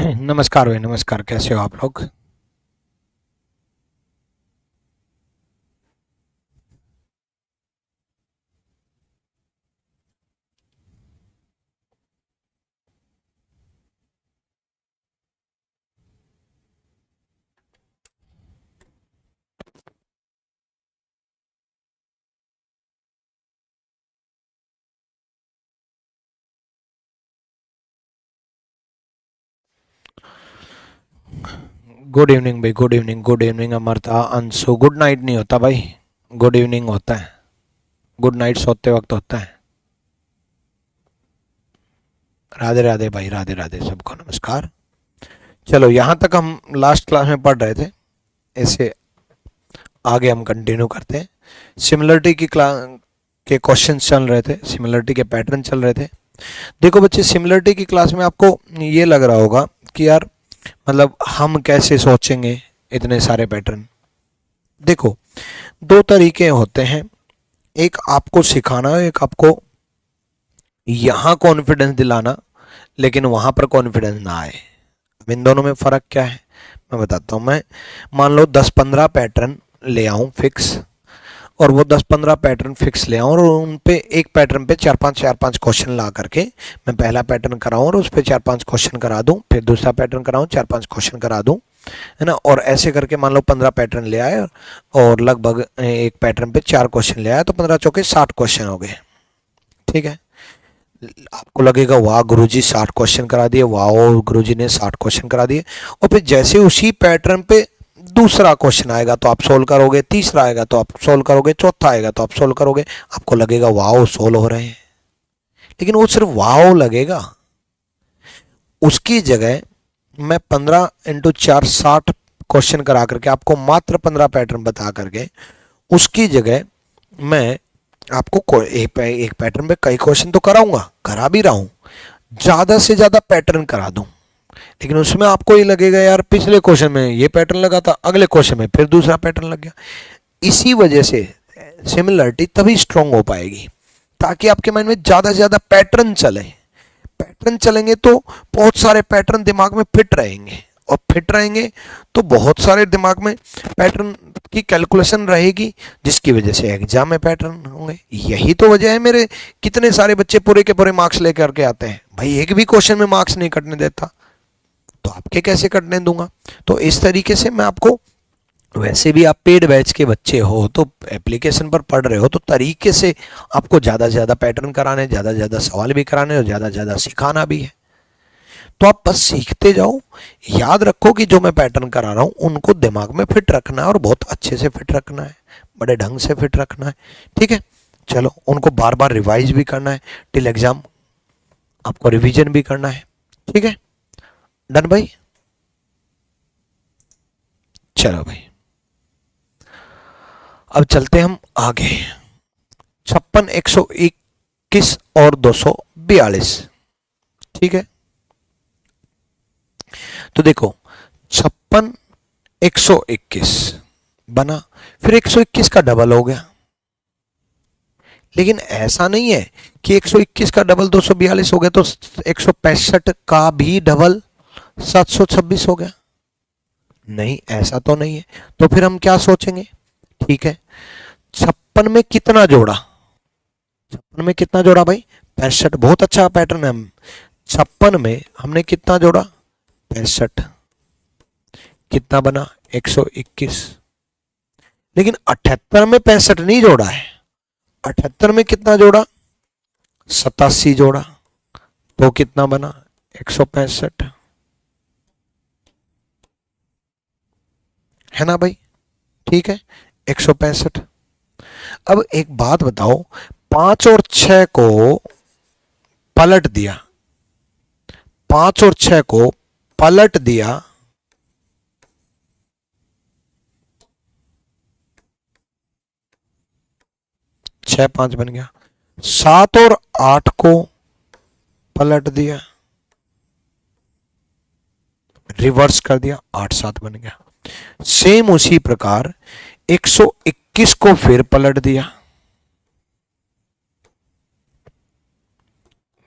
नमस्कार भाई, नमस्कार। कैसे हो आप लोग? गुड इवनिंग भाई, गुड इवनिंग, गुड इवनिंग अमरता, अंशु। गुड नाइट नहीं होता भाई, गुड इवनिंग होता है। गुड नाइट सोते वक्त होता है। राधे राधे भाई, राधे राधे, सबको नमस्कार। चलो, यहाँ तक हम लास्ट क्लास में पढ़ रहे थे, ऐसे आगे हम कंटिन्यू करते हैं। सिमिलरिटी की क्लास के क्वेश्चन चल रहे थे, सिमिलरिटी के पैटर्न चल रहे थे। देखो बच्चे, सिमिलरिटी की क्लास में आपको ये लग रहा होगा कि यार मतलब हम कैसे सोचेंगे इतने सारे पैटर्न। देखो, दो तरीके होते हैं, एक आपको सिखाना, एक आपको यहाँ कॉन्फिडेंस दिलाना लेकिन वहाँ पर कॉन्फिडेंस ना आए। अब इन दोनों में फ़र्क क्या है मैं बताता हूँ। मैं मान लो 10-15 पैटर्न ले आऊँ फिक्स, और वो 10-15 पैटर्न फिक्स ले आऊँ और उन पे एक पैटर्न पे चार पांच क्वेश्चन ला करके मैं पहला पैटर्न कराऊँ और उस पर 4-5 क्वेश्चन करा दूँ, फिर दूसरा पैटर्न कराऊँ, 4-5 क्वेश्चन करा दूँ, है ना। और ऐसे करके मान लो 15 पैटर्न ले आए और लगभग एक पैटर्न पे 4 क्वेश्चन ले आए, तो 15 चौके 60 क्वेश्चन हो गए। ठीक है। आपको लगेगा वाह गुरुजी 60 क्वेश्चन करा दिए, वाह गुरुजी ने 60 क्वेश्चन करा दिए। और फिर जैसे उसी पैटर्न पे दूसरा क्वेश्चन आएगा तो आप सोल्व करोगे, तीसरा आएगा तो आप सोल्व करोगे, चौथा आएगा तो आप सोल्व करोगे, आपको लगेगा वाह सोल्व हो रहे हैं। लेकिन वो सिर्फ वाह लगेगा। उसकी जगह मैं 15 × 4 60 क्वेश्चन करा करके आपको मात्र 15 पैटर्न बता करके, उसकी जगह मैं आपको एक पैटर्न पे कई क्वेश्चन तो कराऊंगा, करा भी रहा हूं, ज्यादा से ज्यादा पैटर्न करा दूं। लेकिन उसमें आपको ये लगेगा यार पिछले क्वेश्चन में ये पैटर्न लगा था, अगले क्वेश्चन में फिर दूसरा पैटर्न लग गया। इसी वजह से सिमिलरिटी तभी स्ट्रांग हो पाएगी ताकि आपके माइंड में ज्यादा से ज्यादा पैटर्न चले। पैटर्न चलेंगे तो बहुत सारे पैटर्न दिमाग में फिट रहेंगे, और फिट रहेंगे तो बहुत सारे दिमाग में पैटर्न की कैलकुलेशन रहेगी, जिसकी वजह से एग्जाम में पैटर्न होंगे। यही तो वजह है मेरे कितने सारे बच्चे पूरे के पूरे मार्क्स लेकर के आते हैं। भाई एक भी क्वेश्चन में मार्क्स नहीं कटने देता, तो आपके कैसे कटने दूंगा। तो इस तरीके से मैं आपको, वैसे भी आप पेड बैच के बच्चे हो तो एप्लीकेशन पर पढ़ रहे हो, तो तरीके से आपको ज़्यादा से ज़्यादा पैटर्न कराने, ज़्यादा से ज़्यादा सवाल भी कराने और ज़्यादा से ज़्यादा सिखाना भी है। तो आप बस सीखते जाओ। याद रखो कि जो मैं पैटर्न करा रहा हूँ उनको दिमाग में फिट रखना है, और बहुत अच्छे से फिट रखना है, बड़े ढंग से फिट रखना है। ठीक है। चलो, उनको बार बार रिवाइज भी करना है, टिल एग्जाम आपको रिवीजन भी करना है। ठीक है, डन भाई। चलो भाई, अब चलते हम आगे। 56, 121 और 242। ठीक है। तो देखो, 56, 121 बना, फिर 121 का डबल हो गया। लेकिन ऐसा नहीं है कि 121 का डबल 242 हो गया तो 165 का भी डबल 726 हो गया। नहीं, ऐसा तो नहीं है। तो फिर हम क्या सोचेंगे? ठीक है, 56 में कितना जोड़ा? 56 में कितना जोड़ा भाई? 65। बहुत अच्छा पैटर्न है। 56 में हमने कितना जोड़ा? 65। कितना बना? 121। लेकिन 78 में 65 नहीं जोड़ा है। 78 में कितना जोड़ा? 87 जोड़ा। तो कितना बना? 165। है ना भाई? ठीक है, 165। अब एक बात बताओ, 5 और 6 को पलट दिया, 5 और 6 को पलट दिया, 6 5 बन गया। 7 और 8 को पलट दिया, रिवर्स कर दिया, 8 7 बन गया। सेम उसी प्रकार 121 को फिर पलट दिया,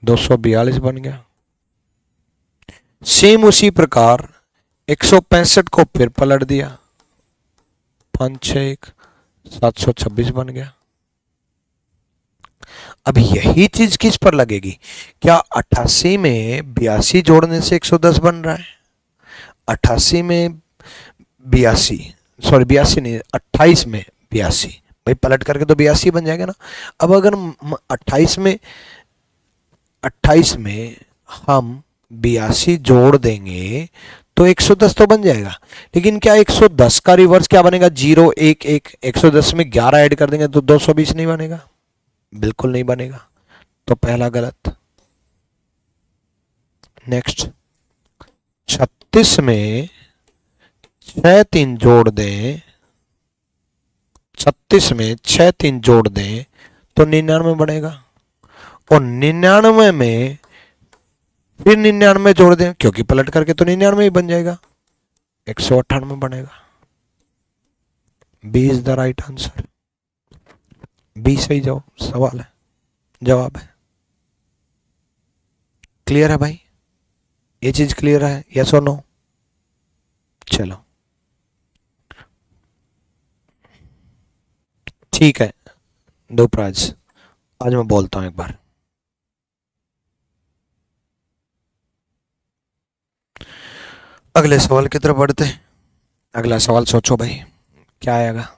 242 बन गया। सेम उसी प्रकार 165 को फिर पलट दिया, 5 6 1 726 बन गया। अब यही चीज किस पर लगेगी? क्या 88 में 82 जोड़ने से 110 बन रहा है? 88 में 82, सॉरी 82 नहीं, 28 में 82, भाई पलट करके तो 82 बन जाएगा ना। अब अगर 28 में हम 82 जोड़ देंगे तो 110 तो बन जाएगा, लेकिन क्या 110 का रिवर्स क्या बनेगा? 0 1 1। 110 में 11 ऐड कर देंगे तो 220 नहीं बनेगा, बिल्कुल नहीं बनेगा, तो पहला गलत। नेक्स्ट, 36 में 6 3 जोड़ दें, 36 में 6 3 जोड़ दें तो 99 बनेगा, और 99 में फिर 99 जोड़ दें, क्योंकि पलट करके तो 99 ही बन जाएगा, 198 बनेगा। B is the right answer. B सही सवाल है, जवाब है। क्लियर है भाई? ये चीज क्लियर है, यस और नो? चलो ठीक है। दो प्राइज आज मैं बोलता हूं एक बार। अगले सवाल की तरफ बढ़ते हैं। अगला सवाल सोचो भाई, क्या आएगा?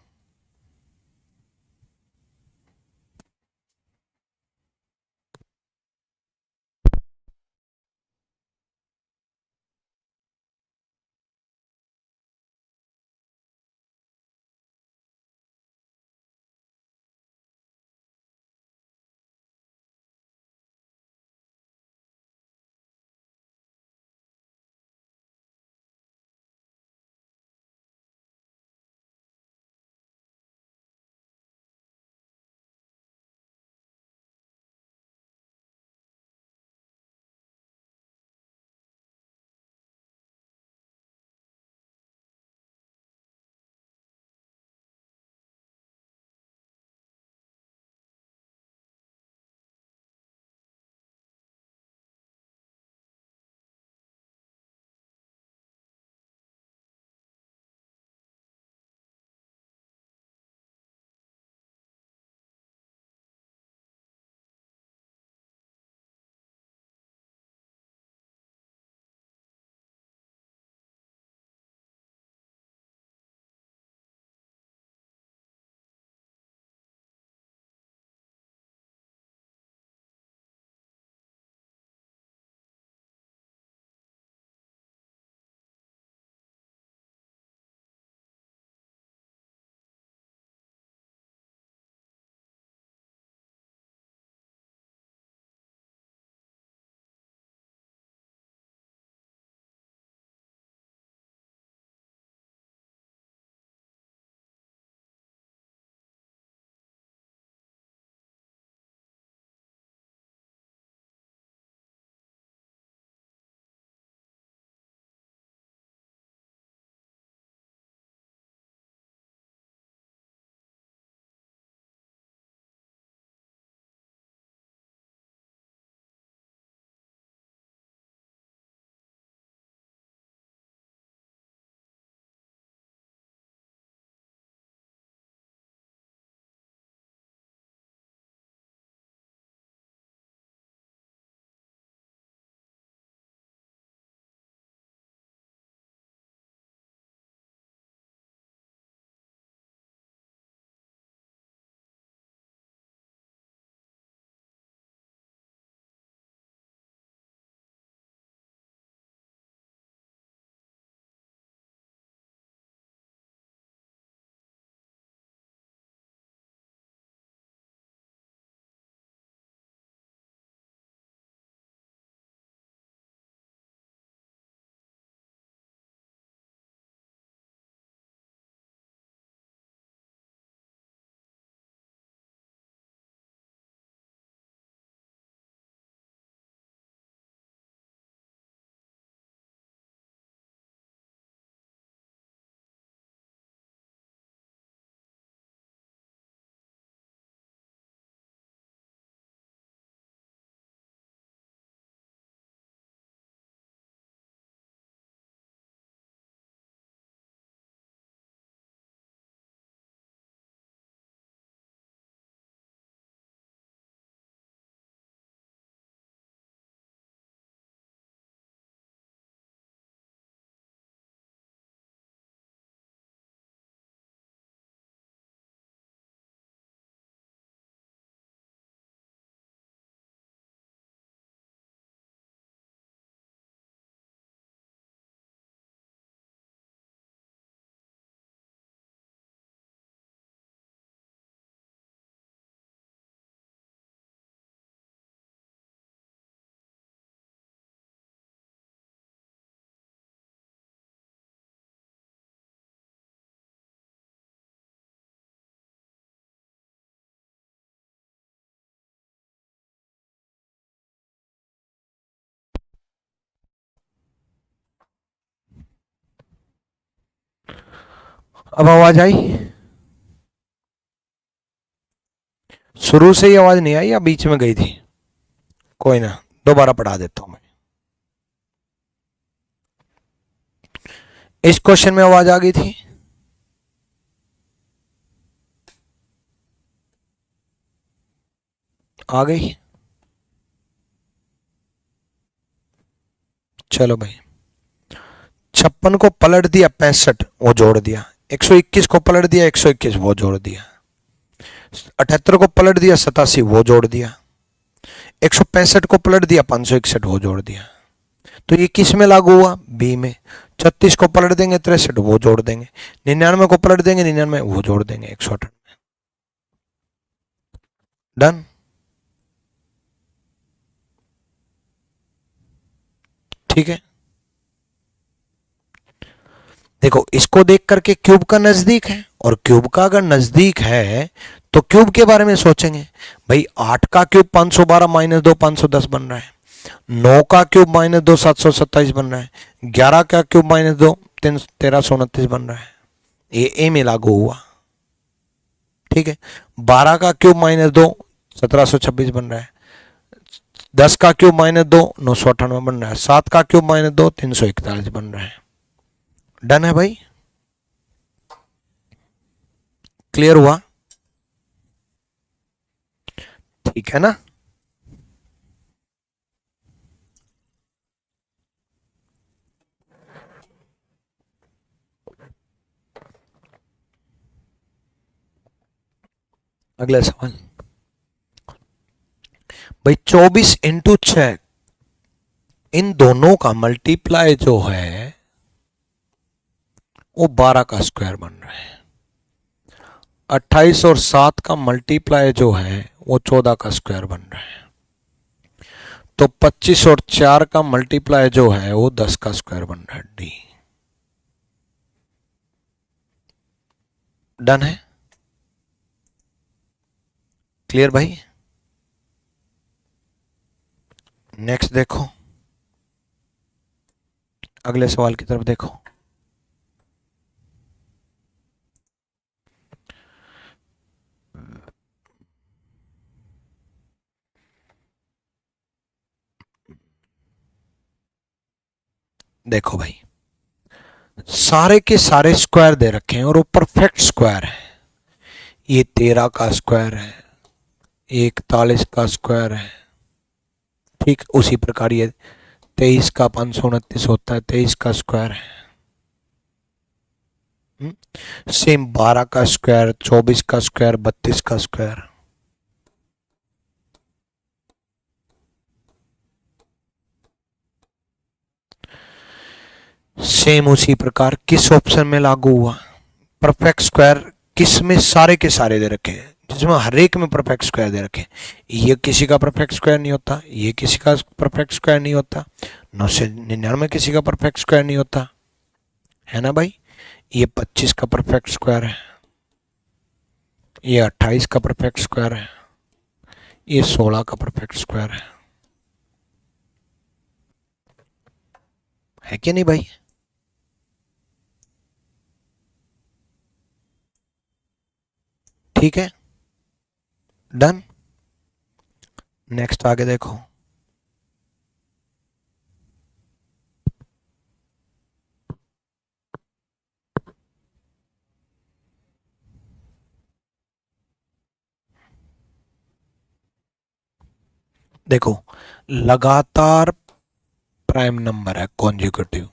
अब आवाज आई? शुरू से ही आवाज नहीं आई या बीच में गई थी? कोई ना, दोबारा पढ़ा देता हूं मैं। इस क्वेश्चन में आवाज आ गई थी? आ गई? चलो भाई, 56 को पलट दिया 65, वो जोड़ दिया। 121 को पलट दिया 121, वो जोड़ दिया। 78 को पलट दिया 87, वो जोड़ दिया। 165 को पलट दिया 561, वो जोड़ दिया। तो ये किस में लागू हुआ? बी में। 36 को पलट देंगे 63, वो जोड़ देंगे। 99 को पलट देंगे 99, वो जोड़ देंगे 168 में। डन। ठीक है, देखो इसको देख करके क्यूब का नजदीक है, और क्यूब का अगर नजदीक है तो क्यूब के बारे में सोचेंगे। भाई 8 का क्यूब 512 माइनस 2 510 बन रहा है। 9 का क्यूब माइनस 2 727 बन रहा है। 11 का क्यूब माइनस 2 1329 बन रहा है। ये ए में लागू हुआ। ठीक है, 12 का क्यूब माइनस 2 1726 बन रहा है। 10 का क्यूब माइनस 2 998 बन रहा है। 7 का क्यूब माइनस 2 341 बन रहा है। डन है भाई? क्लियर हुआ? ठीक है ना? अगला सवाल भाई, 24 इंटू 6, इन दोनों का मल्टीप्लाई जो है वो 12 का स्क्वायर बन रहा है। 28 और 7 का मल्टीप्लाई जो है वो 14 का स्क्वायर बन रहा है। तो 25 और 4 का मल्टीप्लाई जो है वो 10 का स्क्वायर बन रहा है। डी। डन है? क्लियर भाई? नेक्स्ट देखो, अगले सवाल की तरफ देखो। देखो भाई, सारे के सारे स्क्वायर दे रखे हैं और वो परफेक्ट स्क्वायर है। ये 13 का स्क्वायर है, ये 41 का स्क्वायर है। ठीक उसी प्रकार ये 23 का 529 होता है, 23 का स्क्वायर है। सेम 12 का स्क्वायर, 24 का स्क्वायर, 32 का स्क्वायर। सेम उसी प्रकार किस ऑप्शन में लागू हुआ? परफेक्ट स्क्वायर किस में? सारे के सारे दे रखे हैं, जिसमें हर एक में परफेक्ट स्क्वायर दे रखे हैं। ये किसी का परफेक्ट स्क्वायर नहीं होता, ये किसी का परफेक्ट स्क्वायर नहीं होता, 999 किसी का परफेक्ट स्क्वायर नहीं होता, है ना भाई? ये 25 का परफेक्ट स्क्वायर है, ये 28 का परफेक्ट स्क्वायर है, ये 16 का परफेक्ट स्क्वायर है कि नहीं भाई? ठीक है, डन। नेक्स्ट आगे देखो। देखो, लगातार प्राइम नंबर है कॉन्जिक्यूटिव।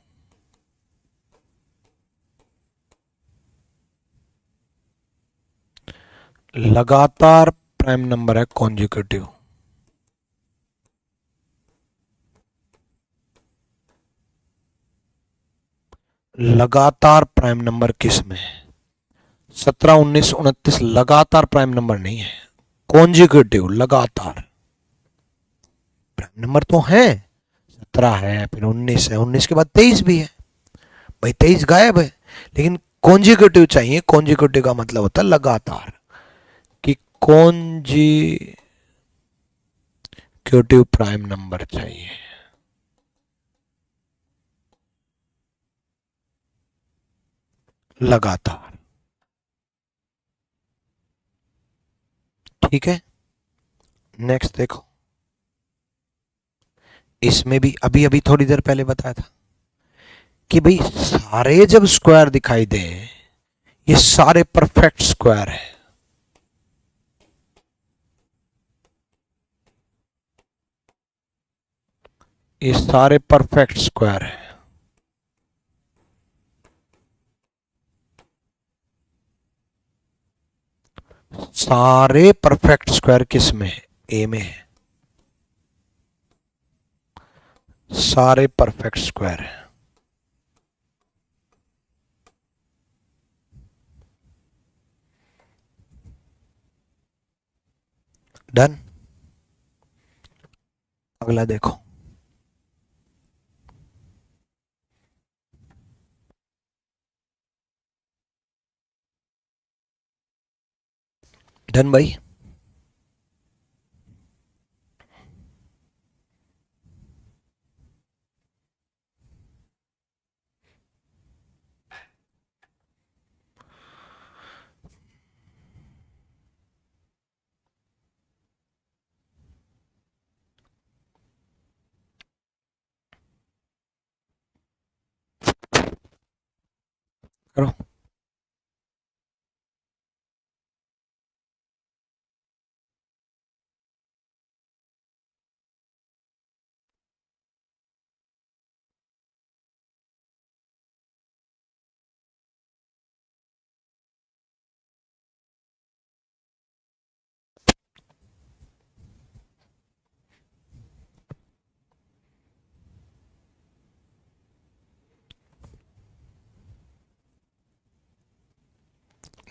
लगातार प्राइम नंबर है कॉन्जिक्यूटिव। लगातार प्राइम नंबर किस में है? 17 19 29 लगातार प्राइम नंबर नहीं है, कॉन्जिक्यूटिव लगातार। प्राइम नंबर तो है, 17 है, फिर 19 है, 19 के बाद 23 भी है। भाई 23 गायब है, लेकिन कॉन्जिक्यूटिव चाहिए। कॉन्जिक्यूटिव का मतलब होता है लगातार, कि कॉन्जिक्यूटिव प्राइम नंबर चाहिए। लगातार। ठीक है, नेक्स्ट देखो, इसमें भी अभी अभी थोड़ी देर पहले बताया था कि भाई सारे जब स्क्वायर दिखाई दे, ये सारे परफेक्ट स्क्वायर है, ये सारे परफेक्ट स्क्वायर है। सारे परफेक्ट स्क्वायर किस में है? ए में है। सारे परफेक्ट स्क्वायर है। डन। अगला देखो, डन भाई। करो।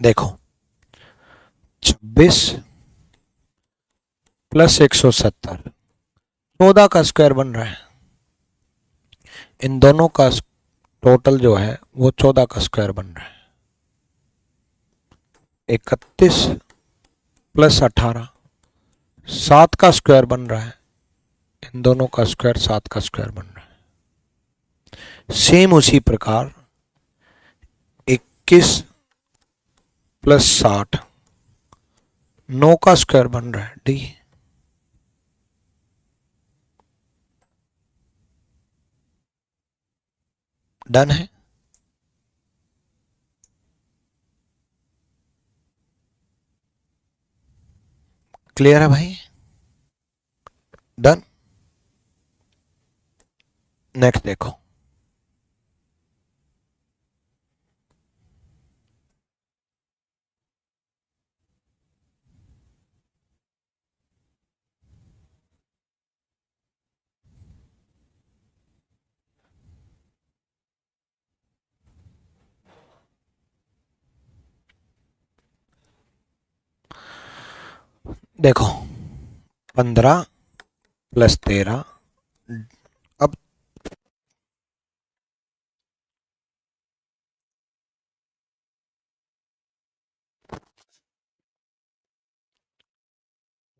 देखो 26 प्लस 170 14 का स्क्वायर बन रहा है। इन दोनों का टोटल जो है वो 14 का स्क्वायर बन रहा है। 31 प्लस 18 7 का स्क्वायर बन रहा है। इन दोनों का स्क्वायर 7 का स्क्वायर बन रहा है। सेम उसी प्रकार 21 प्लस 60 9 का स्क्वायर बन रहा है। डी। डन है। क्लियर है भाई? डन। नेक्स्ट देखो, देखो 15 प्लस 13। अब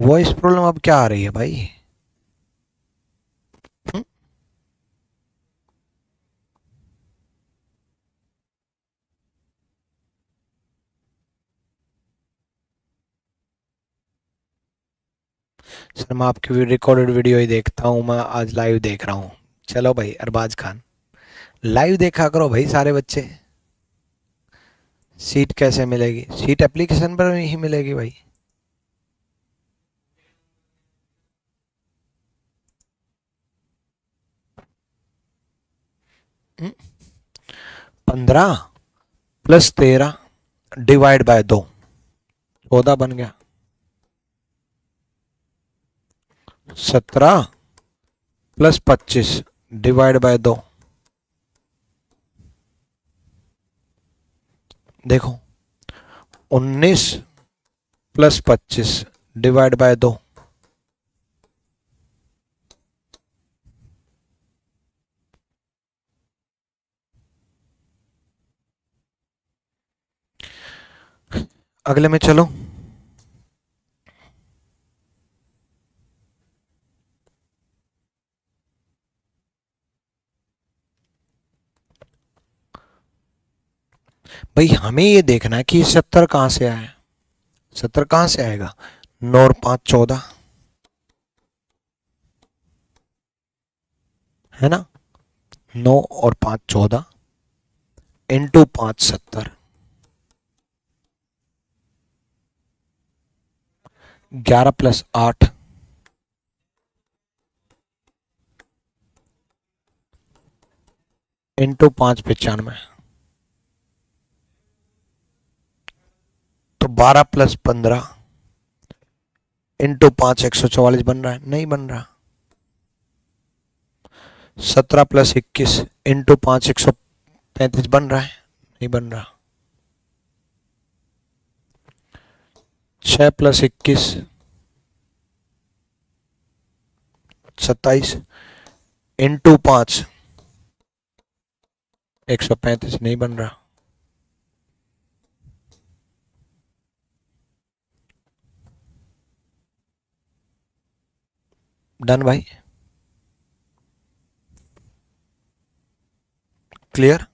वॉइस प्रॉब्लम अब क्या आ रही है भाई? हुँ? सर मैं आपकी रिकॉर्डेड वीडियो ही देखता हूँ, मैं आज लाइव देख रहा हूँ। चलो भाई अरबाज खान, लाइव देखा करो भाई सारे बच्चे। सीट कैसे मिलेगी? सीट एप्लीकेशन पर ही मिलेगी भाई। हुँ? 15 प्लस 13 डिवाइड बाय 2 14 बन गया। 17 प्लस 25 डिवाइड बाय 2। देखो 19 प्लस 25 डिवाइड बाय 2। अगले में चलो, भाई हमें ये देखना है कि 70 कहां से आया। 70 कहां से आएगा? 9 और 5 14 है ना। 9 और 5 14 इंटू 5 70, 11 प्लस 8 इंटू 5 95, तो 12 प्लस 15 इंटू 5 144 बन रहा है, नहीं बन रहा। 17 प्लस 21 इंटू 5 135 बन रहा है, नहीं बन रहा। 6 प्लस 21 27 इंटू 5 135 नहीं बन रहा। डन भाई, क्लियर।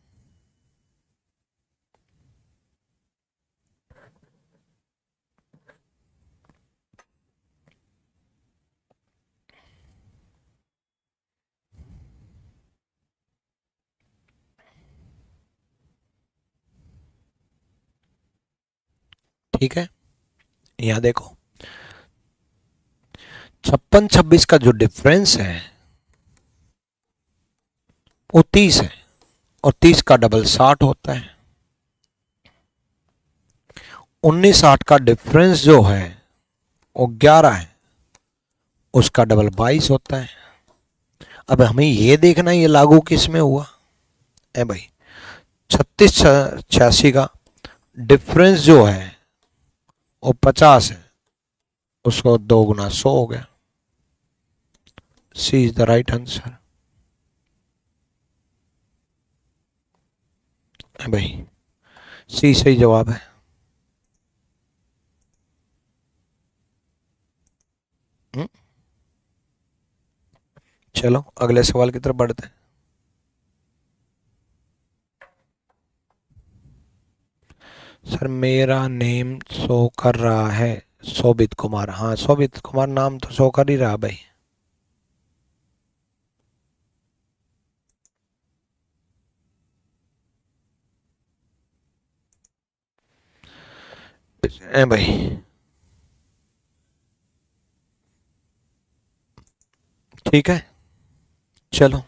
ठीक है, यहां देखो 56 26 का जो डिफरेंस है वो 30 है, और 30 का डबल 60 होता है। 19 60 का डिफरेंस जो है वो 11 है, उसका डबल 22 होता है। अब हमें ये देखना ये लागू किस में हुआ है भाई। 36 86 का डिफरेंस जो है वो 50 है, उसको 2 गुना 100 हो गया। सी इज द राइट आंसर है भाई, सी सही जवाब है। चलो अगले सवाल की तरफ बढ़ते हैं। सर मेरा नेम शो कर रहा है शोभित कुमार। हाँ शोभित कुमार नाम तो शो कर ही रहा भाई। ए भाई ठीक है, चलो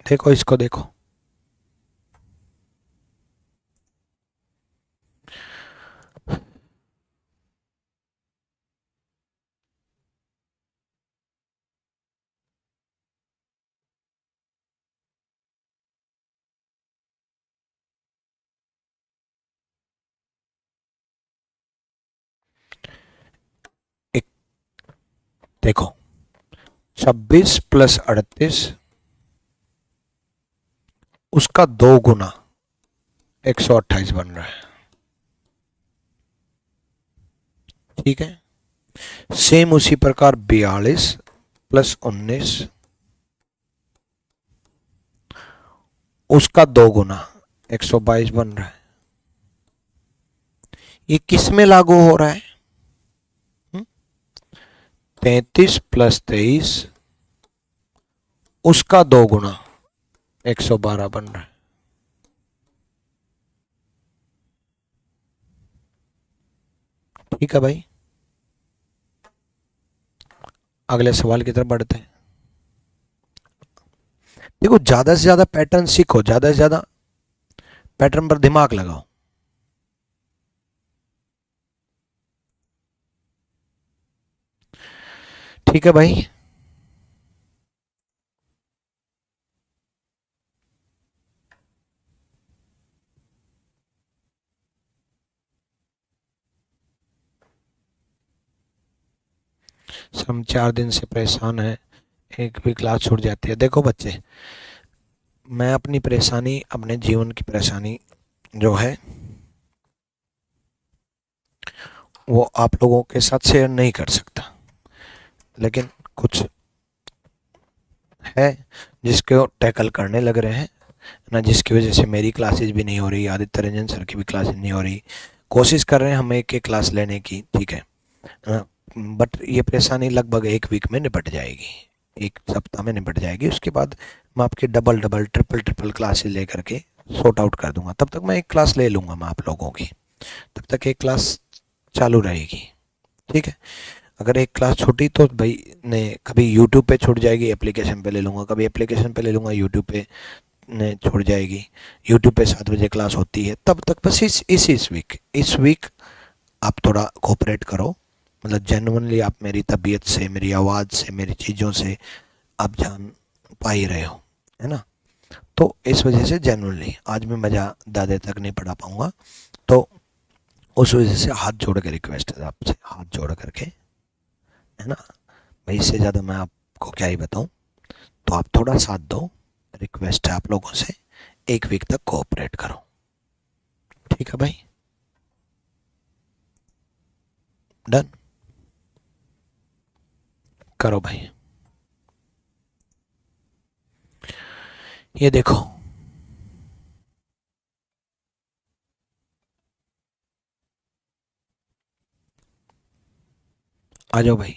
देखो इसको देखो। एक देखो 26 प्लस 38 उसका 2 गुना 128 बन रहा है। ठीक है, सेम उसी प्रकार 42 प्लस 19 उसका 2 गुना 122 बन रहा है। ये किस में लागू हो रहा है? 33 प्लस 23 उसका 2 गुना 112 बन रहा है। ठीक है भाई, अगले सवाल की तरफ बढ़ते हैं। देखो ज्यादा से ज्यादा पैटर्न सीखो, ज्यादा से ज्यादा पैटर्न पर दिमाग लगाओ। ठीक है भाई, हम 4 दिन से परेशान हैं, एक भी क्लास छूट जाती है। देखो बच्चे, मैं अपनी परेशानी, अपने जीवन की परेशानी जो है वो आप लोगों के साथ शेयर नहीं कर सकता, लेकिन कुछ है जिसको टैकल करने लग रहे हैं ना, जिसकी वजह से मेरी क्लासेस भी नहीं हो रही, आदित्य रंजन सर की भी क्लासेस नहीं हो रही। कोशिश कर रहे हैं हम एक एक क्लास लेने की, ठीक है, बट ये परेशानी लगभग एक वीक में निपट जाएगी, एक सप्ताह में निपट जाएगी। उसके बाद मैं आपकी double double triple triple classes ले करके सॉर्ट आउट कर दूंगा। तब तक मैं एक क्लास ले लूँगा मैं आप लोगों की, तब तक एक क्लास चालू रहेगी, ठीक है। अगर एक क्लास छूटी तो भाई ने कभी यूट्यूब पे छूट जाएगी, एप्लीकेशन पे ले लूँगा, कभी एप्लीकेशन पे ले लूँगा, यूट्यूब पे ने छूट जाएगी। यूट्यूब पे 7 बजे क्लास होती है, तब तक बस इस वीक आप थोड़ा कोऑपरेट करो, मतलब जेन्युइनली आप मेरी तबीयत से, मेरी आवाज़ से, मेरी चीज़ों से आप जान पा ही रहे हो, है ना। तो इस वजह से जेन्युइनली आज मैं मज़ा दादे तक नहीं पढ़ा पाऊँगा, तो उस वजह से हाथ जोड़ के रिक्वेस्ट है आपसे, हाथ जोड़ करके, है ना भाई। इससे ज़्यादा मैं आपको क्या ही बताऊँ, तो आप थोड़ा साथ दो, रिक्वेस्ट है आप लोगों से, एक वीक तक कोऑपरेट करो, ठीक है भाई। डन करो भाई। ये देखो, आ जाओ भाई।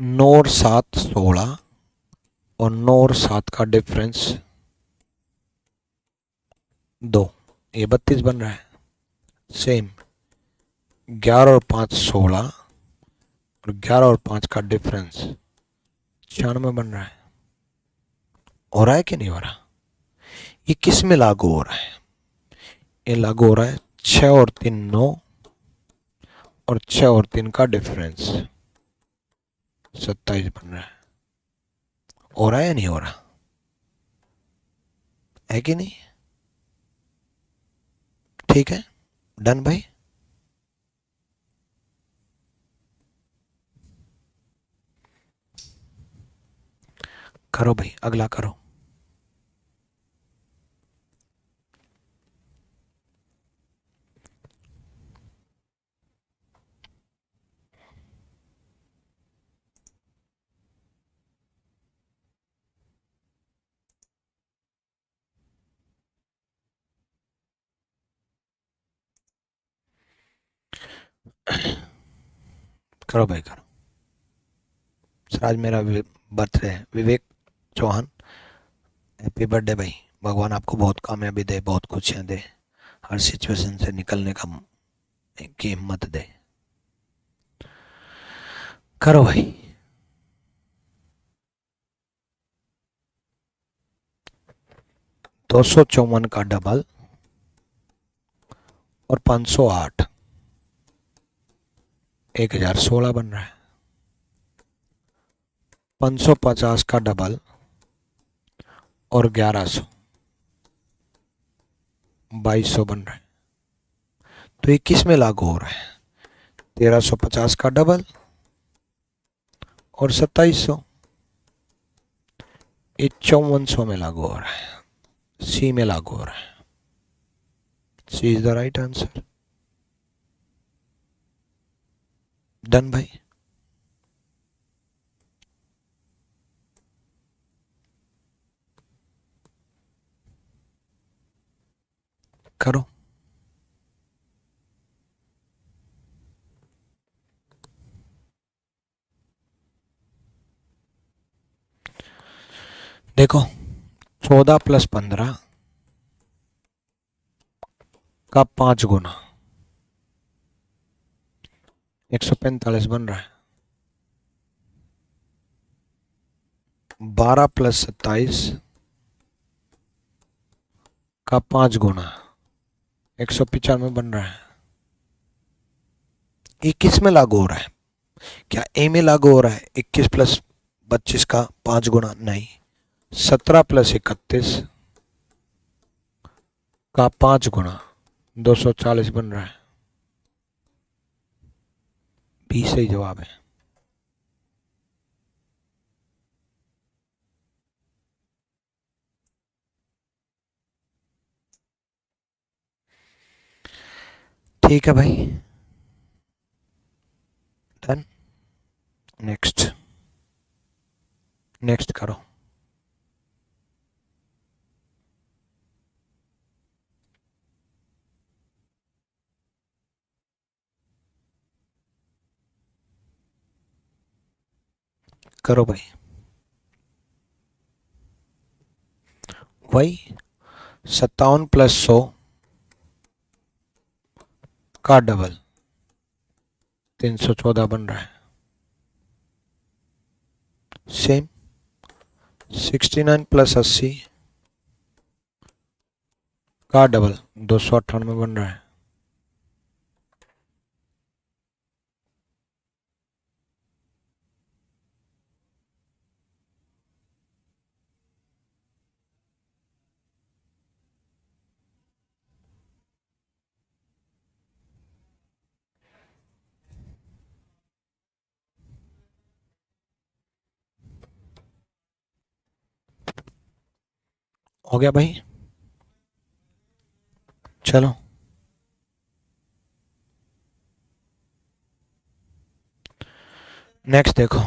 9 और 7 16, और 9 और 7 का डिफरेंस 2, ये 32 बन रहा है। सेम 11 और 5 16, और 11 और 5 का डिफरेंस 96 बन रहा है। हो रहा है कि नहीं हो रहा? ये किस में लागू हो रहा है? ये लागू हो रहा है 6 और 3 9, और 6 और 3 का डिफरेंस 27 बन रहा है। हो रहा है या नहीं हो रहा है कि नहीं? ठीक है, डन भाई। करो भाई, अगला करो। करो भाई करो। सर आज मेरा बर्थडे है, विवेक चौहान। हैप्पी बर्थडे भाई। भगवान आपको बहुत कामयाबी दे, बहुत खुशियाँ दे, हर सिचुएशन से निकलने का की हिम्मत दे। करो भाई। 254 का डबल और 508 1016 बन रहा है। 550 का डबल और 1100 2200 बन रहा है। तो ये किस में लागू हो रहा है? 1350 का डबल और 2700, ये 5400 में लागू हो रहा है, सी में लागू हो रहा है। C is the right answer. Done भाई। करो। देखो, 14 + 15 का 5 गुना 145 बन रहा है। 12 + 27 का 5 गुना 195 बन रहा है। ये किस में लागू हो रहा है? क्या ए में लागू हो रहा है? 21 + 25 का 5 गुना? नहीं। 17 + 31 का 5 गुना 240 बन रहा है। बी सही जवाब है। ठीक है भाई, डन। नेक्स्ट, नेक्स्ट करो। करो भाई, वही 57 + 100 का डबल 314 बन रहा है। सेम 69 + 80 का डबल 298 बन रहा है। हो गया भाई, चलो नेक्स्ट देखो।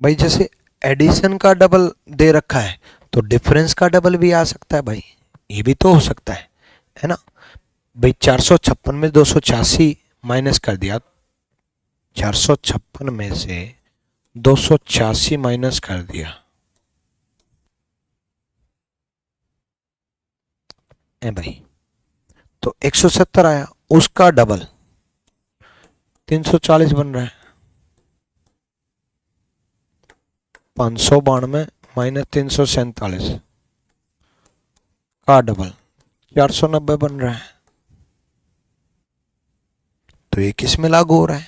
भाई जैसे एडिशन का डबल दे रखा है तो डिफरेंस का डबल भी आ सकता है भाई, ये भी तो हो सकता है ना भाई। 456 में 286 माइनस कर दिया, 456 में से 286 माइनस कर दिया है भाई, तो 170 आया, उसका डबल 340 बन रहा है। 592 माइनस 347 का डबल 490 बन रहा है। तो ये किस में लागू हो रहा है?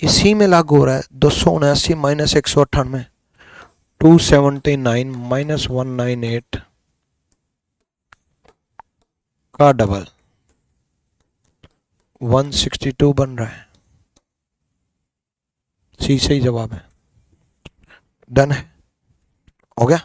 इसी में लागू हो रहा है। 279 माइनस 198 279 माइनस 198 का डबल 162 बन रहा है। सी सही जवाब है। डन है, हो गया।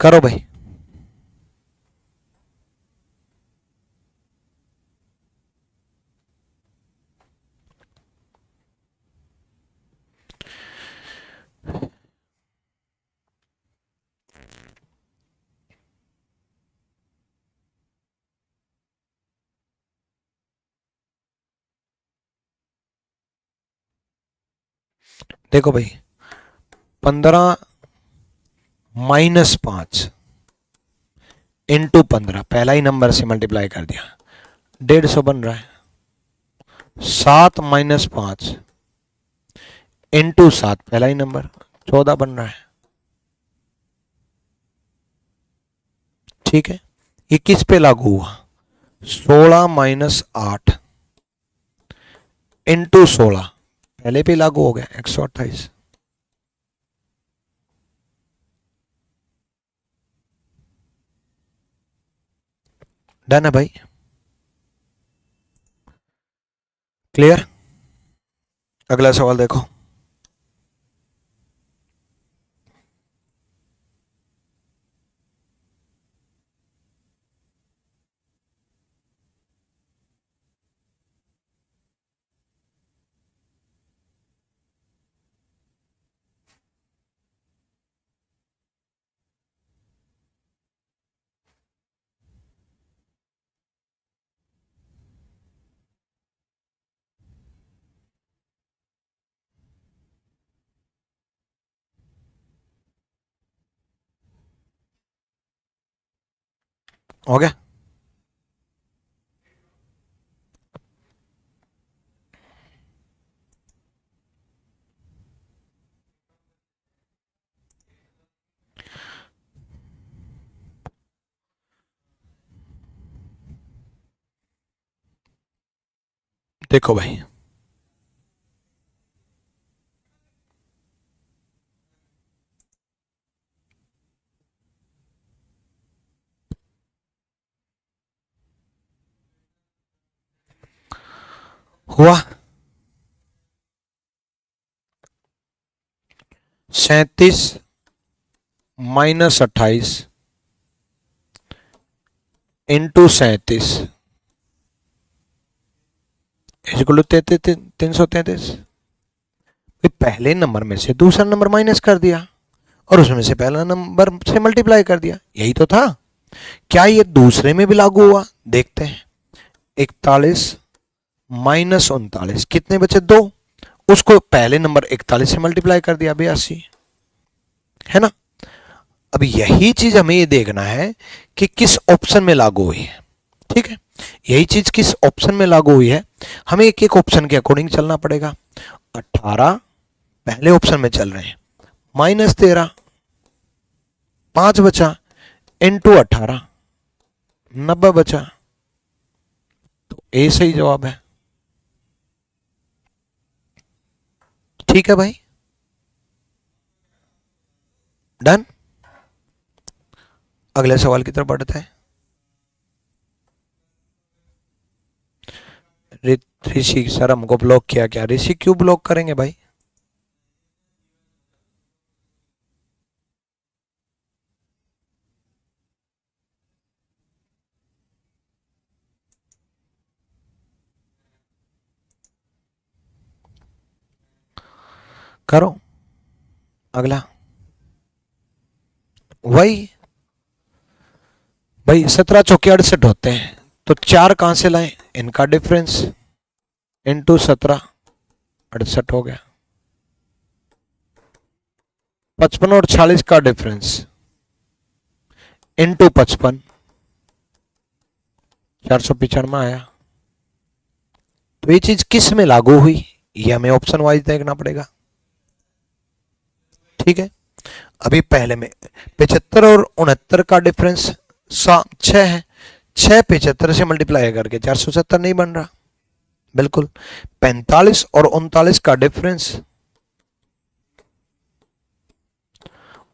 करो भाई। देखो भाई, 15 माइनस 5 इंटू 15, पहला ही नंबर से मल्टीप्लाई कर दिया, 150 बन रहा है। 7 माइनस 5 इंटू 7, पहला ही नंबर 14 बन रहा है। ठीक है, ये किस पे लागू हुआ? 16 माइनस 8 इंटू 16, पहले पे लागू हो गया, 128। डन है भाई, क्लियर। अगला सवाल देखो। हो गया। देखो भाई, हुआ 37 - 28 इंटू 37 = 333। पहले नंबर में से दूसरा नंबर माइनस कर दिया और उसमें से पहला नंबर से मल्टीप्लाई कर दिया, यही तो था। क्या ये दूसरे में भी लागू हुआ? देखते हैं। 41 - 39 कितने बचे? 2। उसको पहले नंबर 41 से मल्टीप्लाई कर दिया, 82, है ना। अब यही चीज हमें ये देखना है कि किस ऑप्शन में लागू हुई है। ठीक है, यही चीज किस ऑप्शन में लागू हुई है, हमें एक एक ऑप्शन के अकॉर्डिंग चलना पड़ेगा। 18 पहले ऑप्शन में चल रहे हैं, -13 5 बचा, इंटू 18 90 बचा। तो ए सही जवाब है। ठीक है भाई, डन। अगले सवाल की तरफ बढ़ते हैं। ऋषि सर हमको ब्लॉक किया क्या? ऋषि क्यों ब्लॉक करेंगे भाई? करो अगला। वही भाई, 17 चौके 68 होते हैं, तो 4 कहां से लाएं? इनका डिफरेंस इंटू 17 68 हो गया। 55 और 46 का डिफरेंस इंटू 55 495 आया। तो ये चीज किस में लागू हुई, ये हमें ऑप्शन वाइज देखना पड़ेगा। ठीक है, अभी पहले में 75 और 69 का डिफरेंस 6 है। 6 75 से मल्टीप्लाई करके 470 नहीं बन रहा, बिल्कुल। 45 और 39 का डिफरेंस,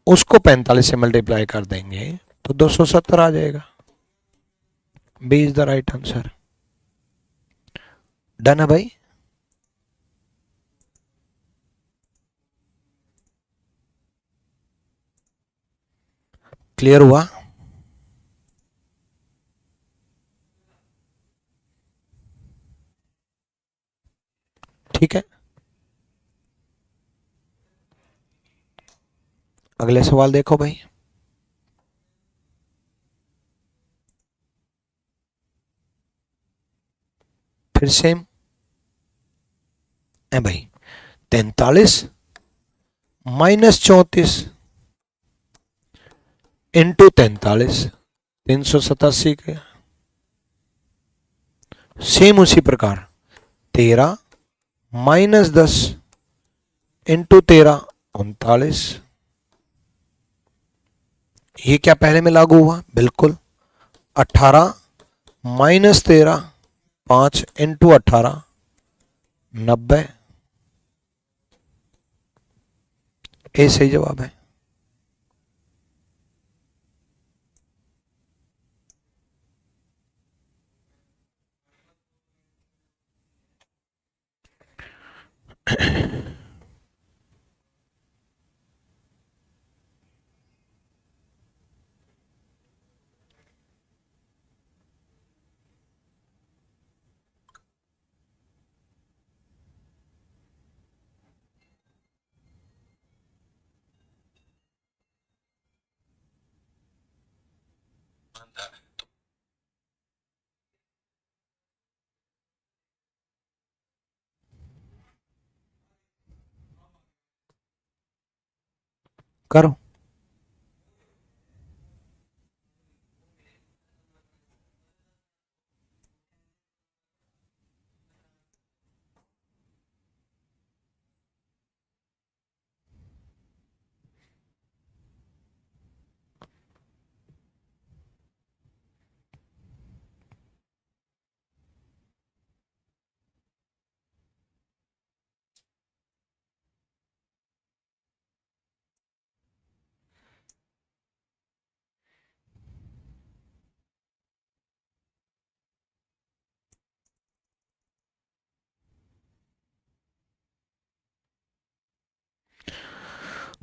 उसको 45 से मल्टीप्लाई कर देंगे तो 270 आ जाएगा। B is the right answer. Done है भाई। क्लियर हुआ? ठीक है, अगले सवाल देखो भाई। फिर सेम है भाई, 43 -34 इंटू 43 387 के। सेम उसी प्रकार 13 -10 इंटू 13 39। ये क्या पहले में लागू हुआ? बिल्कुल। 18 -13 5 इंटू 18 90। ए सही जवाब है। करो।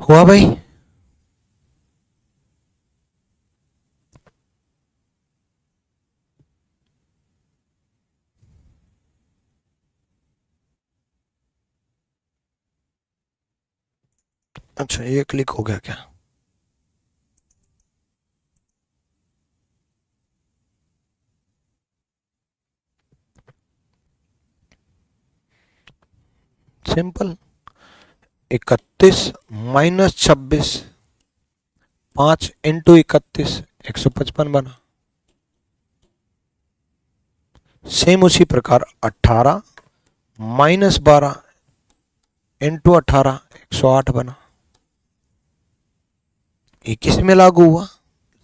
हुआ भाई? अच्छा, ये क्लिक हो गया क्या? सिंपल। 31 माइनस 26, 5 इंटू 31, 155 बना। सेम उसी प्रकार 18 माइनस 12 इंटू 18, 108 बना। ये किस में लागू हुआ?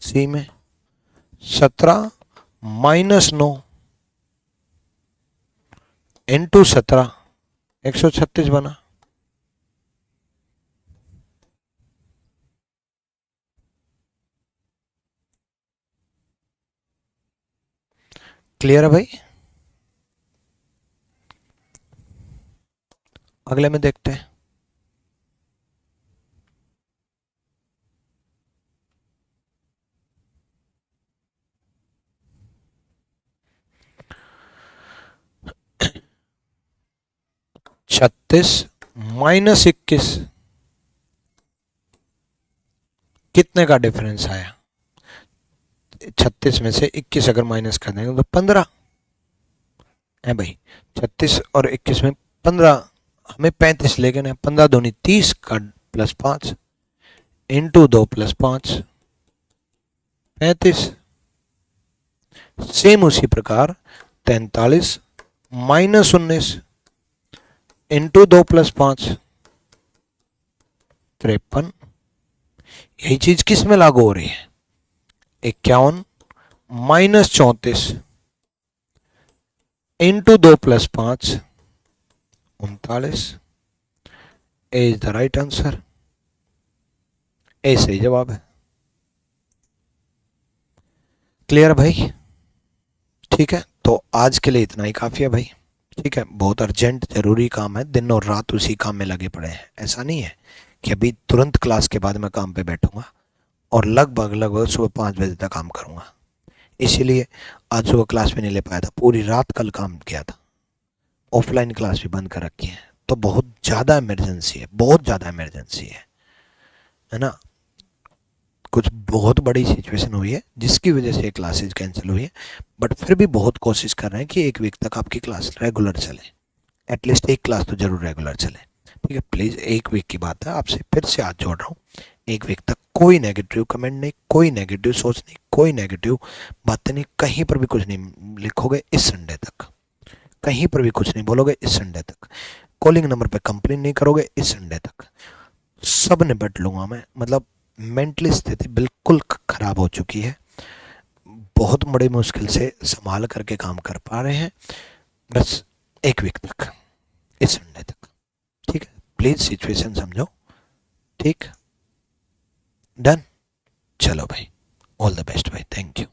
सी में। 17 माइनस 9 इंटू 17, 136 बना। क्लियर है भाई? अगले में देखते हैं। छत्तीस माइनस 21, कितने का डिफरेंस आया? 36 में से 21 अगर माइनस कर देंगे तो 15 है भाई। 36 और 21 में 15, हमें 35 लेके ना, 15 दूनी 30 का प्लस 5 इंटू 2 प्लस 5, 35। सेम उसी प्रकार 43 माइनस 19 इंटू 2 प्लस 5, 53। यही चीज किस में लागू हो रही है? 51 minus 34 into 2 plus 5, 39। A is the right answer. A सही जवाब है। क्लियर भाई? ठीक है, तो आज के लिए इतना ही काफी है भाई। ठीक है, बहुत अर्जेंट जरूरी काम है, दिन और रात उसी काम में लगे पड़े हैं। ऐसा नहीं है कि अभी तुरंत क्लास के बाद मैं काम पे बैठूंगा और लगभग लगभग सुबह 5 बजे तक काम करूंगा। इसीलिए आज सुबह क्लास भी नहीं ले पाया था, पूरी रात कल काम किया था, ऑफलाइन क्लास भी बंद कर रखी है। तो बहुत ज़्यादा इमरजेंसी है, बहुत ज़्यादा इमरजेंसी है ना। कुछ बहुत बड़ी सिचुएशन हुई है जिसकी वजह से क्लासेज कैंसिल हुई है, बट फिर भी बहुत कोशिश कर रहे हैं कि एक वीक तक आपकी क्लास रेगुलर चले, एटलीस्ट एक क्लास तो जरूर रेगुलर चले। ठीक है, प्लीज़ एक वीक की बात है, आपसे फिर से हाथ जोड़ रहा हूँ। एक वीक तक कोई नेगेटिव कमेंट नहीं, कोई नेगेटिव सोच नहीं, कोई नेगेटिव बातें नहीं, कहीं पर भी कुछ नहीं लिखोगे इस संडे तक, कहीं पर भी कुछ नहीं बोलोगे इस संडे तक, कॉलिंग नंबर पे कंप्लेन नहीं करोगे इस संडे तक, सब निपट लूंगा मैं। मतलब मेंटली स्थिति बिल्कुल खराब हो चुकी है, बहुत बड़ी मुश्किल से संभाल करके काम कर पा रहे हैं। बस एक वीक तक, इस संडे तक। ठीक है, प्लीज सिचुएशन समझो। ठीक, डन। चलो भाई, ऑल द बेस्ट भाई, थैंक यू।